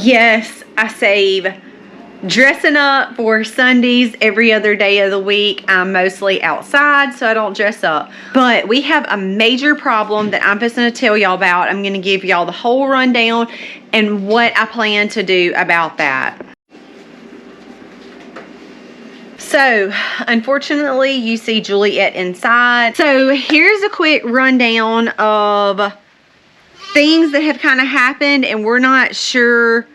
Yes, I save dressing up for Sundays every other day of the week. I'm mostly outside, so I don't dress up. But we have a major problem that I'm just going to tell y'all about. I'm going to give y'all the whole rundown and what I plan to do about that. So, unfortunately, you see Juliet inside. So, here's a quick rundown of things that have kind of happened, and we're not sure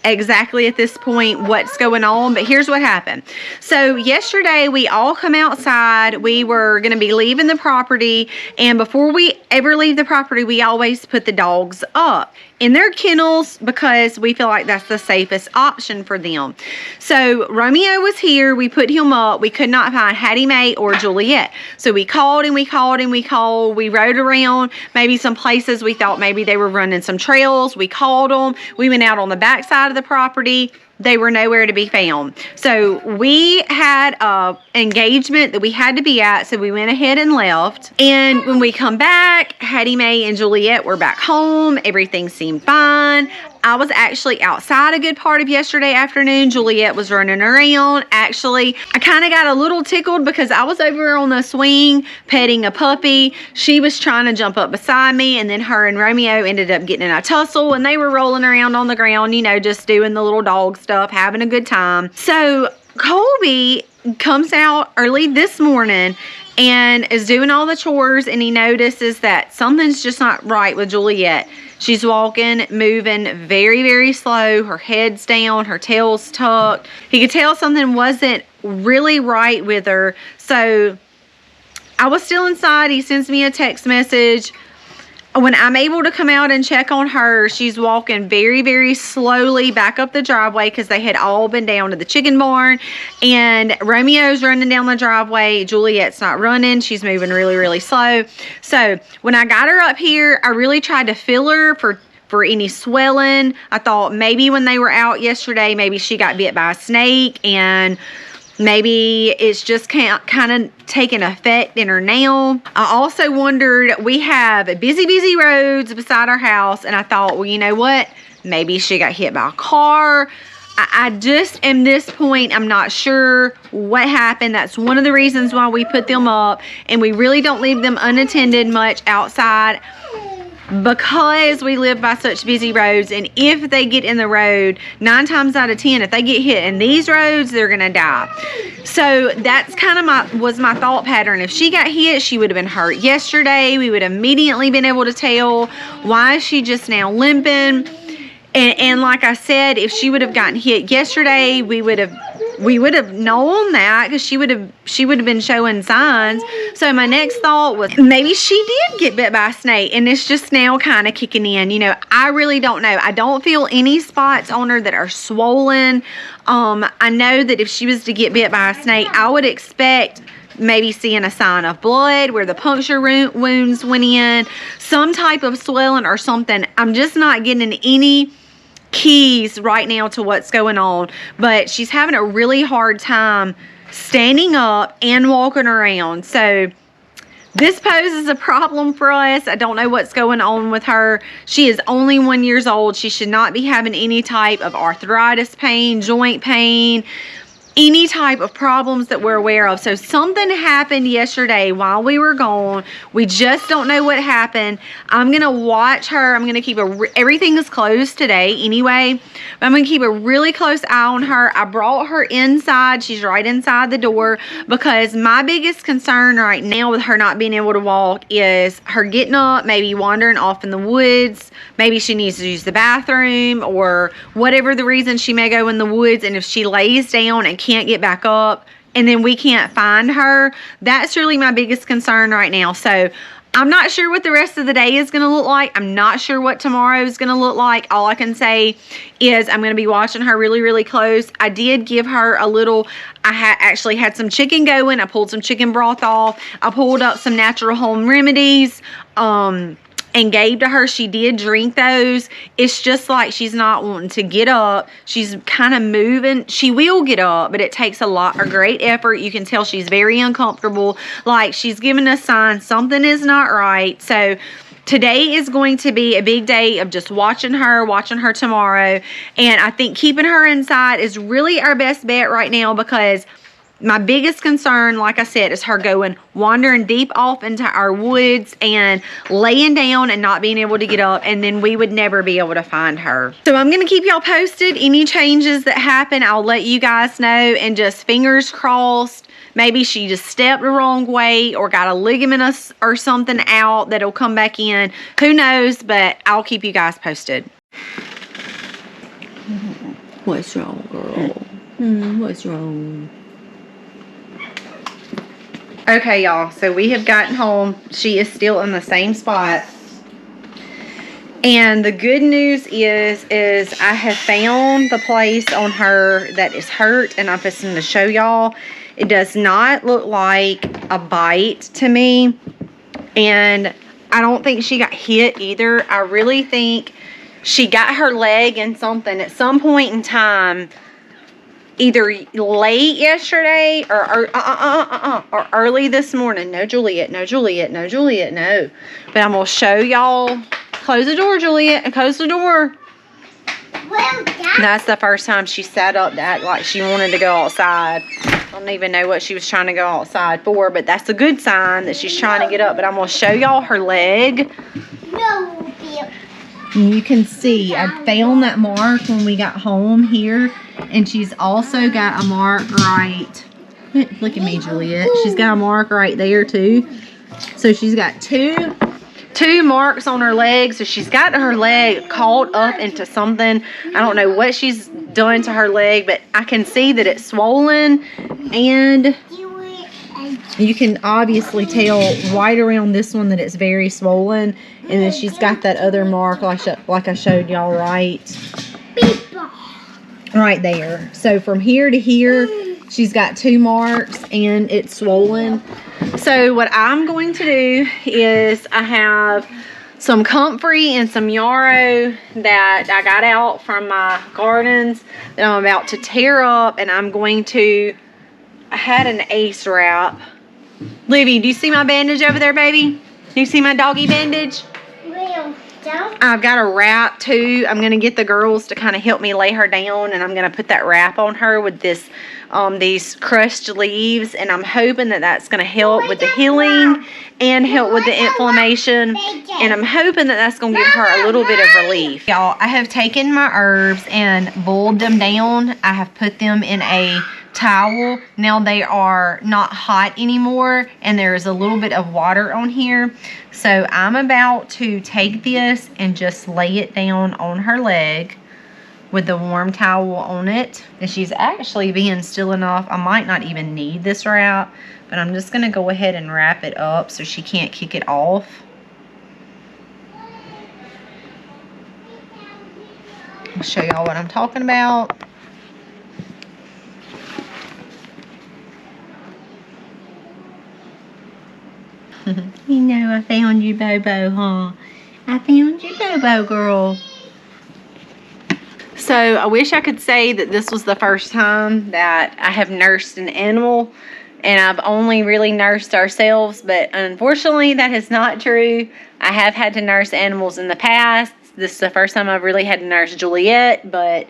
exactly at this point what's going on, but here's what happened. So yesterday we all come outside. We were going to be leaving the property, and before we ever leave the property, we always put the dogs up in their kennels because we feel like that's the safest option for them. So Romeo was here. We put him up. We could not find Hattie Mae or Juliet. So we called and we called and we called. We rode around maybe some places we thought maybe they were running some trails. We called them. We went out on the back side of the property. They were nowhere to be found. So we had a engagement that we had to be at, so we went ahead and left. And when we come back, Hattie Mae and Juliet were back home. Everything seemed fine. I was actually outside a good part of yesterday afternoon. Juliet was running around. Actually, I kind of got a little tickled because I was over on the swing petting a puppy. She was trying to jump up beside me, and then her and Romeo ended up getting in a tussle, and they were rolling around on the ground, you know, just doing the little dog stuff, having a good time. So Colby comes out early this morning and is doing all the chores, and he notices that something's just not right with Juliet. She's walking, moving very, very slow. Her head's down, her tail's tucked. He could tell something wasn't really right with her. So I was still inside. He sends me a text message. When I'm able to come out and check on her, she's walking very, very slowly back up the driveway because they had all been down to the chicken barn. And Romeo's running down the driveway. Juliet's not running. She's moving really, really slow. So when I got her up here, I really tried to feel her for any swelling. I thought maybe when they were out yesterday, maybe she got bit by a snake, and maybe it's just kind of taking effect in her now. I also wondered, we have busy roads beside our house, and I thought, well, you know what? Maybe she got hit by a car. I just, at this point, I'm not sure what happened. That's one of the reasons why we put them up, and we really don't leave them unattended much outside, because we live by such busy roads. And if they get in the road, 9 times out of 10, if they get hit in these roads, they're gonna die. So that's kind of was my thought pattern. If she got hit, she would have been hurt yesterday. We would have immediately been able to tell. Why is she just now limping? And like I said, if she would have gotten hit yesterday, we would have known that, because she would have been showing signs. So my next thought was, maybe she did get bit by a snake, and it's just now kind of kicking in. You know, I really don't know. I don't feel any spots on her that are swollen. I know that if she was to get bit by a snake, I would expect maybe seeing a sign of blood where the puncture wounds went in, some type of swelling or something. I'm just not getting any keys right now to what's going on, but she's having a really hard time standing up and walking around. So this poses a problem for us. I don't know what's going on with her. She is only 1 year old. She should not be having any type of arthritis pain, joint pain, any type of problems that we're aware of. So something happened yesterday while we were gone. We just don't know what happened. I'm gonna watch her. I'm gonna keep everything is closed today anyway, but I'm gonna keep a really close eye on her. I brought her inside. She's right inside the door, because my biggest concern right now with her not being able to walk is her getting up, maybe wandering off in the woods. Maybe she needs to use the bathroom, or whatever the reason, she may go in the woods, and if she lays down and can't get back up, and then we can't find her, that's really my biggest concern right now. So I'm not sure what the rest of the day is going to look like. I'm not sure what tomorrow is going to look like. All I can say is I'm going to be watching her really, really close. I did give her a little, I actually had some chicken going. I pulled some chicken broth off. I pulled up some natural home remedies, and gave to her. She did drink those. It's just like she's not wanting to get up. She's kind of moving. She will get up, but it takes a great effort. You can tell she's very uncomfortable. Like she's giving us signs something is not right. So today is going to be a big day of just watching her tomorrow. And I think keeping her inside is really our best bet right now, because my biggest concern, like I said, is her wandering deep off into our woods and laying down and not being able to get up, and then we would never be able to find her. So I'm going to keep y'all posted. Any changes that happen, I'll let you guys know, and just fingers crossed. Maybe she just stepped the wrong way or got a ligament or something out that'll come back in. Who knows, but I'll keep you guys posted. What's wrong, girl? What's wrong? Okay, y'all, so we have gotten home. She is still in the same spot. And the good news is I have found the place on her that is hurt, and I'm just going to show y'all. It does not look like a bite to me, and I don't think she got hit either. I really think she got her leg in something at some point in time, either late yesterday or early this morning. No, Juliet, no, Juliet, no, Juliet, no. But I'm going to show y'all. Close the door, Juliet, and close the door. Well, that's the first time she sat up to act like she wanted to go outside. I don't even know what she was trying to go outside for, but that's a good sign that she's trying to get up. But I'm going to show y'all her leg. No, and you can see I found that mark when we got home here, and she's also got a mark right. Look at me, Juliet. She's got a mark right there too. So she's got two marks on her leg. So she's got her leg caught up into something. I don't know what she's done to her leg, but I can see that it's swollen, and you can obviously tell right around this one that it's very swollen. And then she's got that other mark like I showed y'all right there. So from here to here, she's got 2 marks and it's swollen. So what I'm going to do is I have some comfrey and some yarrow that I got out from my gardens that I'm about to tear up, and I had an ace wrap. Livy, do you see my bandage over there, baby? Do you see my doggy bandage? I've got a wrap too. I'm going to get the girls to kind of help me lay her down, and I'm going to put that wrap on her with this these crushed leaves, and I'm hoping that that's going to help with the healing and help with the inflammation, and I'm hoping that that's going to give her a little bit of relief. Y'all, I have taken my herbs and boiled them down. I have put them in a towel. Now they are not hot anymore, and there is a little bit of water on here. So I'm about to take this and just lay it down on her leg with the warm towel on it. And she's actually being still enough. I might not even need this wrap, but I'm just going to go ahead and wrap it up so she can't kick it off. I'll show y'all what I'm talking about. You know I found you, Bobo, huh? I found you, Bobo, girl. So I wish I could say that this was the first time that I have nursed an animal, and I've only really nursed ourselves, but unfortunately that is not true. I have had to nurse animals in the past. This is the first time I've really had to nurse Juliet, but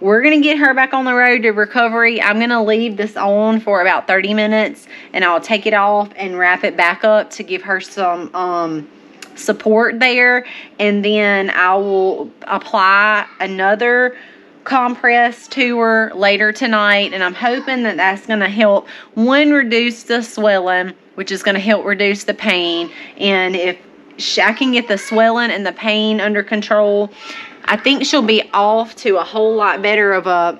we're going to get her back on the road to recovery. I'm going to leave this on for about 30 minutes, and I'll take it off and wrap it back up to give her some support there. And then I will apply another compress to her later tonight, and I'm hoping that that's going to help, one, reduce the swelling, which is going to help reduce the pain. And if I can get the swelling and the pain under control, I think she'll be off to a whole lot better of a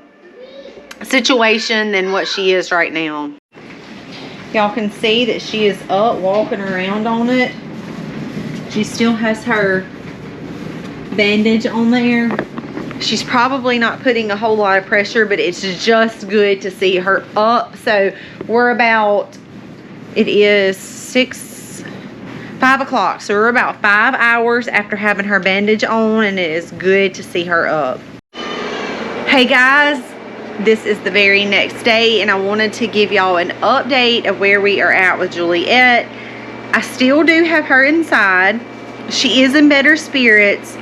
situation than what she is right now. Y'all can see that she is up walking around on it. She still has her bandage on there. She's probably not putting a whole lot of pressure, but it's just good to see her up. So we're about, it is 5 o'clock. So we're about 5 hours after having her bandage on, and it is good to see her up. Hey guys, this is the very next day, and I wanted to give y'all an update of where we are at with Juliet. I still do have her inside. She is in better spirits.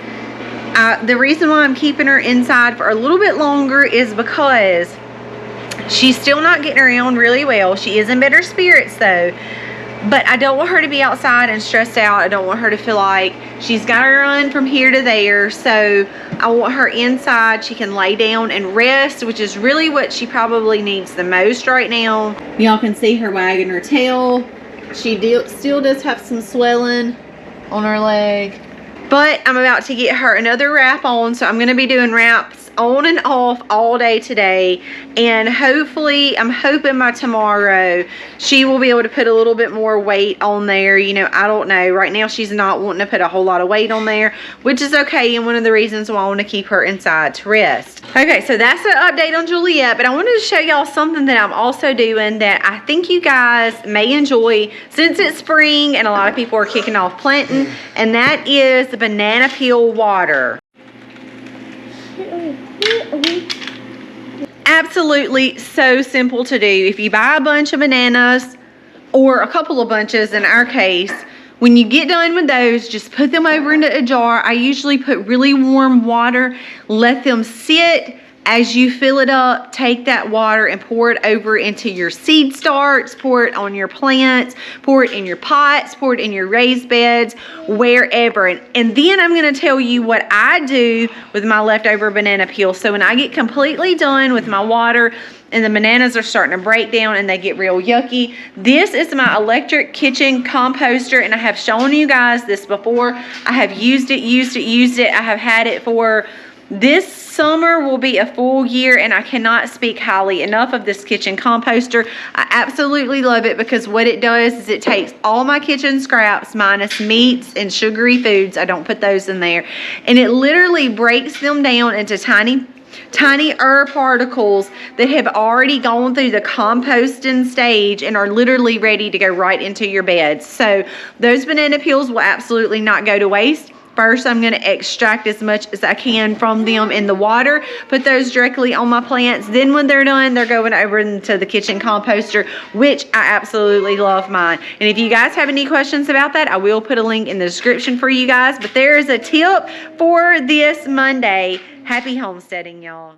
The reason why I'm keeping her inside for a little bit longer is because she's still not getting around really well. She is in better spirits though. But I don't want her to be outside and stressed out. I don't want her to feel like she's got to run from here to there. So I want her inside. She can lay down and rest, which is really what she probably needs the most right now. Y'all can see her wagging her tail. She still does have some swelling on her leg. But I'm about to get her another wrap on. So I'm going to be doing wraps on and off all day today, and hopefully I'm hoping by tomorrow she will be able to put a little bit more weight on there. You know, I don't know, right now she's not wanting to put a whole lot of weight on there, which is okay, and one of the reasons why I want to keep her inside to rest. Okay, so that's the update on Juliet, but I wanted to show y'all something that I'm also doing that I think you guys may enjoy since it's spring and a lot of people are kicking off planting, and that is the banana peel water. Absolutely so simple to do. If you buy a bunch of bananas, or a couple of bunches in our case, when you get done with those, just put them over into a jar. I usually put really warm water, let them sit. As you fill it up, take that water and pour it over into your seed starts, pour it on your plants, pour it in your pots, pour it in your raised beds, wherever. And then I'm going to tell you what I do with my leftover banana peel. So when I get completely done with my water and the bananas are starting to break down and they get real yucky, this is my electric kitchen composter, and I have shown you guys this before. I have used it. I have had it for this summer will be a full year, and I cannot speak highly enough of this kitchen composter. I absolutely love it because what it does is it takes all my kitchen scraps minus meats and sugary foods. I don't put those in there, and it literally breaks them down into tiny herb particles that have already gone through the composting stage and are literally ready to go right into your beds. So those banana peels will absolutely not go to waste. First, I'm going to extract as much as I can from them in the water, put those directly on my plants. Then when they're done, they're going over into the kitchen composter, which I absolutely love mine. And if you guys have any questions about that, I will put a link in the description for you guys. But there is a tip for this Monday. Happy homesteading, y'all.